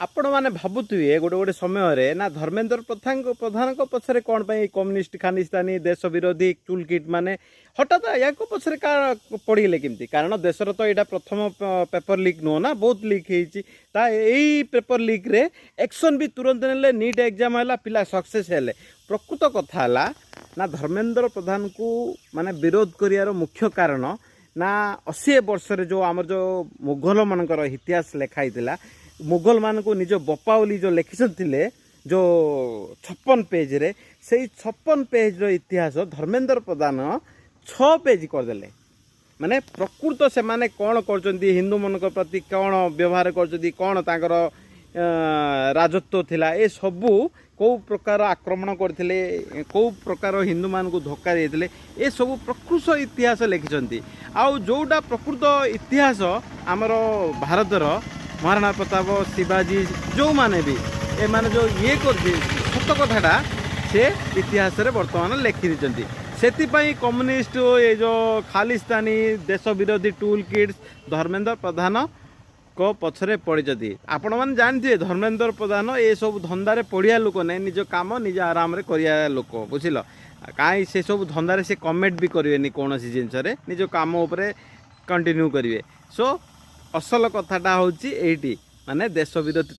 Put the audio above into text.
आपण मैंने भावुए गोटे गोटे समय ना धर्मेंद्र प्रधान पछरे कौन कम्युनिस्ट खानिस्तानी देश विरोधी टूल किट माने हठात या पछरे पड़े केमती कारण देशर तो यहाँ प्रथम पेपर लीक नुह ना बहुत लीक यही पेपर लीक रे एक्शन भी तुरंत ने नीट एग्जाम है पिला सक्सेस है प्रकृत कथा ना धर्मेंद्र प्रधान को माने विरोध करियार मुख्य कारण ना 80 वर्ष जो आमर जो मुगल मानकर इतिहास लिखाई मुगल मान को निज बपावली जो लिखिं जो 56 पेज रे से 56 पेज रो इतिहास धर्मेंद्र प्रधान 6 पेज करदे माने प्रकृत से माने कौन कर हिंदू मान प्रति कौन व्यवहार कर कौन तांकर राजत्व थिला ए सबू कौ प्रकार आक्रमण करते कौ प्रकार हिंदू मान को धोखा देते ए सब प्रकृत इतिहास लिखिं आउ जोटा प्रकृत इतिहास आमर भारतर महाराणा प्रताप शिवाजी जो माने भी ए माने जो ये कर सत कथाटा से इतिहास रे वर्तमान लिखि से कम्युनिस्ट ये जो खालिस्तानी देश विरोधी टूल किट्स धर्मेंद्र प्रधान को पछरे पड़ी आपण मैंने जानते धर्मेंद्र प्रधान ये सब धंदारे पड़िया लोक नहीं निज काम निज आराम रे करिया लोक बुझिल कहीं से सब धंदारे से कमेंट भी करेंगे कौन जिनस निज काम उपरे कंटिन्यू करेंगे सो असल कथाटा हूँ ये माने देश विरोधी